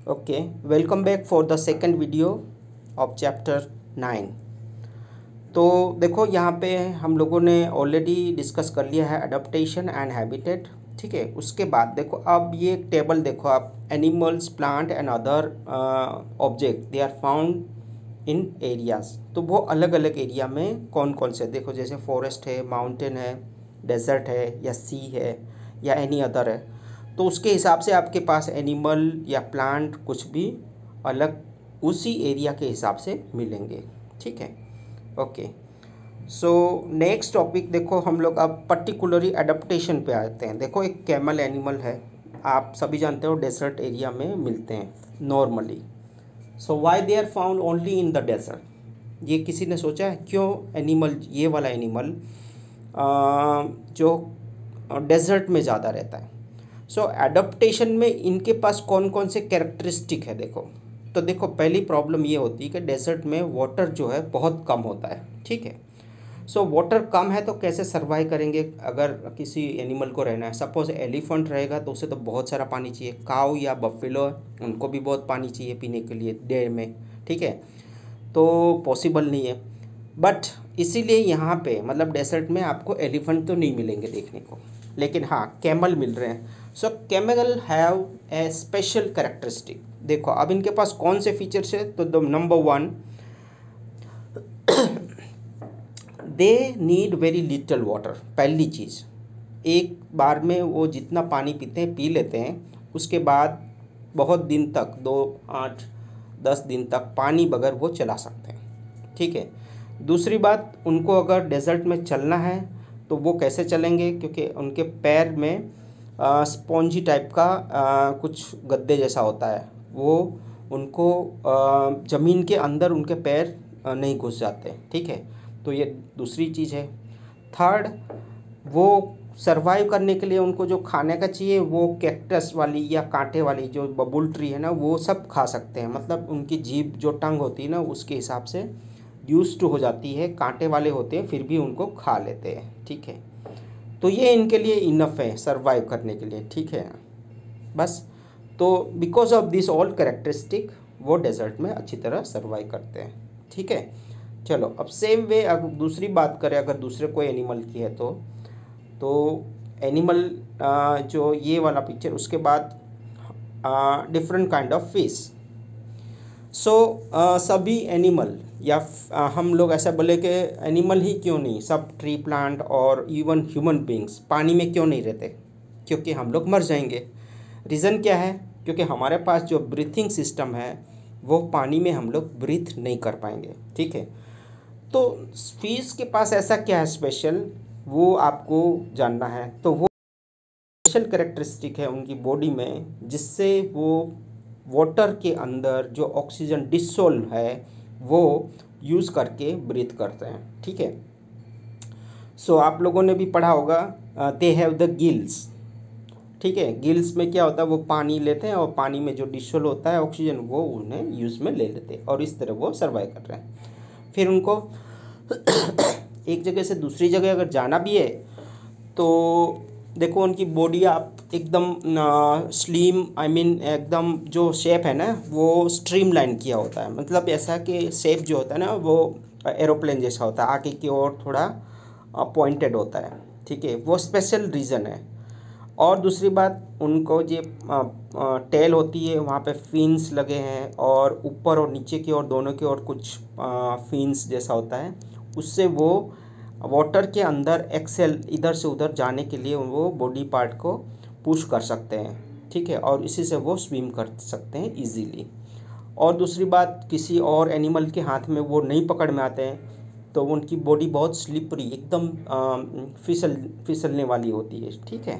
Okay, welcome back for the second video of chapter 9। तो देखो यहाँ पे हम लोगों ने ऑलरेडी डिस्कस कर लिया है अडप्टेशन एंड हैबिटेट। ठीक है, उसके बाद देखो अब ये एक टेबल देखो आप, animals, plant and other object they are found in areas. तो वो अलग अलग एरिया में कौन कौन से, देखो जैसे फॉरेस्ट है, माउंटेन है, डेजर्ट है, या सी है, या एनी अदर है। तो उसके हिसाब से आपके पास एनिमल या प्लांट कुछ भी अलग उसी एरिया के हिसाब से मिलेंगे। ठीक है, ओके। सो नेक्स्ट टॉपिक देखो, हम लोग अब पर्टिकुलरली एडप्टेशन पे आते हैं। देखो एक कैमल एनिमल है, आप सभी जानते हो डेजर्ट एरिया में मिलते हैं normally. So why they are found only in the desert? ये किसी ने सोचा है क्यों एनिमल, ये वाला एनिमल जो डेजर्ट में ज़्यादा रहता है? सो एडप्टेशन में इनके पास कौन कौन से कैरेक्टरिस्टिक है देखो। तो देखो पहली प्रॉब्लम ये होती है कि डेजर्ट में वाटर जो है बहुत कम होता है। ठीक है, सो वाटर कम है तो कैसे सर्वाइव करेंगे अगर किसी एनिमल को रहना है? सपोज एलिफेंट रहेगा तो उसे तो बहुत सारा पानी चाहिए, काऊ या बफेलो उनको भी बहुत पानी चाहिए पीने के लिए डे में। ठीक है, तो पॉसिबल नहीं है। बट इसीलिए यहाँ पे मतलब डेजर्ट में आपको एलिफेंट तो नहीं मिलेंगे देखने को, लेकिन हाँ कैमल मिल रहे हैं। So camel have a special characteristic. देखो अब इनके पास कौन से फीचर्स है? तो number 1, they need very little water. पहली चीज़, एक बार में वो जितना पानी पीते हैं पी लेते हैं, उसके बाद बहुत दिन तक 2, 8, 10 दिन तक पानी बगैर वो चला सकते हैं। ठीक है, दूसरी बात, उनको अगर डेजर्ट में चलना है तो वो कैसे चलेंगे? क्योंकि उनके पैर में स्पॉन्जी टाइप का कुछ गद्दे जैसा होता है, वो उनको ज़मीन के अंदर उनके पैर नहीं घुस जाते। ठीक है, तो ये दूसरी चीज़ है। थर्ड, वो सरवाइव करने के लिए उनको जो खाने का चाहिए वो कैक्टस वाली या कांटे वाली जो बबुल ट्री है ना, वो सब खा सकते हैं। मतलब उनकी जीभ जो टंग होती है ना, उसके हिसाब से यूज्ड टू हो जाती है, कांटे वाले होते हैं फिर भी उनको खा लेते हैं। ठीक है, तो ये इनके लिए इनफ है सरवाइव करने के लिए। ठीक है, बस। तो because of this all characteristic वो डेजर्ट में अच्छी तरह सरवाइव करते हैं। ठीक है, चलो अब सेम वे अगर दूसरी बात करें, अगर दूसरे कोई एनिमल की है तो एनिमल जो ये वाला पिक्चर, उसके बाद डिफरेंट काइंड ऑफ फिश। सो सभी एनिमल या हम लोग ऐसा बोले कि एनिमल ही क्यों नहीं, सब ट्री, प्लांट और इवन ह्यूमन बींग्स पानी में क्यों नहीं रहते? क्योंकि हम लोग मर जाएंगे। रीज़न क्या है? क्योंकि हमारे पास जो ब्रीथिंग सिस्टम है वो पानी में हम लोग ब्रीथ नहीं कर पाएंगे। ठीक है, तो फिश के पास ऐसा क्या है स्पेशल, वो आपको जानना है। तो वो स्पेशल कैरेक्टरिस्टिक है उनकी बॉडी में, जिससे वो वाटर के अंदर जो ऑक्सीजन डिसोल्व है वो यूज़ करके ब्रीथ करते हैं। ठीक है, सो आप लोगों ने भी पढ़ा होगा, दे हैव द गिल्स। ठीक है, गिल्स में क्या होता है, वो पानी लेते हैं और पानी में जो डिसोल्व होता है ऑक्सीजन वो उन्हें यूज़ में ले लेते हैं और इस तरह वो सर्वाइव कर रहे हैं। फिर उनको एक जगह से दूसरी जगह अगर जाना भी है तो देखो उनकी बॉडी आप एकदम स्लिम, आई मीन एकदम जो शेप है ना वो स्ट्रीमलाइन किया होता है। मतलब ऐसा कि शेप जो होता है ना वो एरोप्लेन जैसा होता है, आगे की ओर थोड़ा पॉइंटेड होता है। ठीक है, वो स्पेशल रीज़न है। और दूसरी बात, उनको जो टेल होती है वहाँ पे फिन्स लगे हैं और ऊपर और नीचे की ओर दोनों की ओर कुछ फिन्स जैसा होता है, उससे वो वाटर के अंदर एक्सेल इधर से उधर जाने के लिए वो बॉडी पार्ट को पुश कर सकते हैं। ठीक है, और इसी से वो स्विम कर सकते हैं इजीली। और दूसरी बात, किसी और एनिमल के हाथ में वो नहीं पकड़ में आते हैं तो उनकी बॉडी बहुत स्लिपरी, एकदम फिसलने वाली होती है। ठीक है,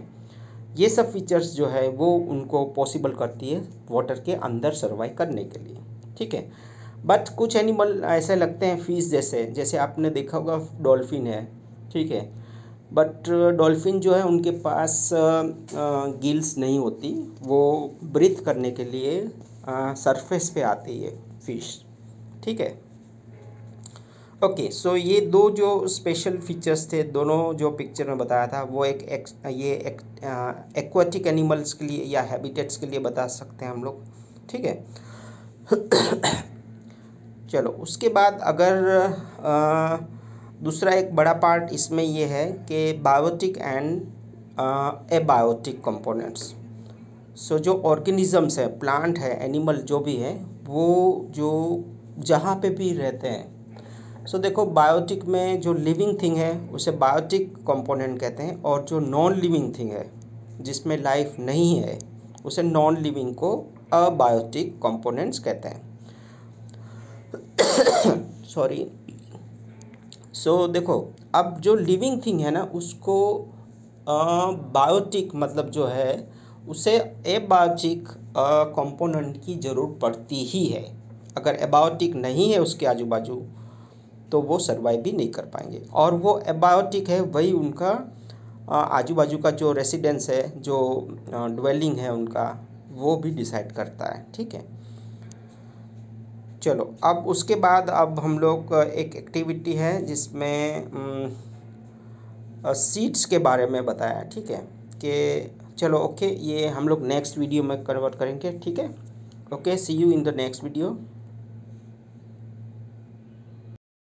ये सब फीचर्स जो है वो उनको पॉसिबल करती है वाटर के अंदर सर्वाइव करने के लिए। ठीक है, बट कुछ एनिमल ऐसे लगते हैं फिश जैसे, जैसे आपने देखा होगा डॉल्फिन है। ठीक है, बट डॉल्फिन जो है उनके पास गिल्स नहीं होती, वो ब्रीथ करने के लिए सरफेस पे आती है फिश। ठीक है, ओके। सो ये दो जो स्पेशल फीचर्स थे, दोनों जो पिक्चर में बताया था वो एक्वाटिक एनिमल्स के लिए या हैबिटेट्स के लिए बता सकते हैं हम लोग। ठीक है। चलो उसके बाद अगर दूसरा एक बड़ा पार्ट इसमें ये है कि बायोटिक एंड एबायोटिक कंपोनेंट्स। सो जो ऑर्गेनिजम्स है, प्लांट है, एनिमल जो भी है, वो जो जहाँ पे भी रहते हैं, सो देखो बायोटिक में जो लिविंग थिंग है उसे बायोटिक कंपोनेंट कहते हैं, और जो नॉन लिविंग थिंग है जिसमें लाइफ नहीं है उसे नॉन लिविंग को अबायोटिक कंपोनेंट्स कहते हैं। सॉरी। सो देखो अब जो लिविंग थिंग है ना उसको बायोटिक मतलब जो है उसे एबायोटिक कंपोनेंट की ज़रूरत पड़ती ही है। अगर एबायोटिक नहीं है उसके आजू बाजू तो वो सर्वाइव भी नहीं कर पाएंगे, और वो एबायोटिक है वही उनका आजू बाजू का जो रेसिडेंस है, जो ड्वेलिंग है उनका, वो भी डिसाइड करता है। ठीक है। चलो अब उसके बाद अब हम लोग एक एक्टिविटी है जिसमें सीड्स के बारे में बताया। ठीक है कि चलो ओके, ये हम लोग नेक्स्ट वीडियो में कन्वर्ट करेंगे। ठीक है, okay, see you in the next video.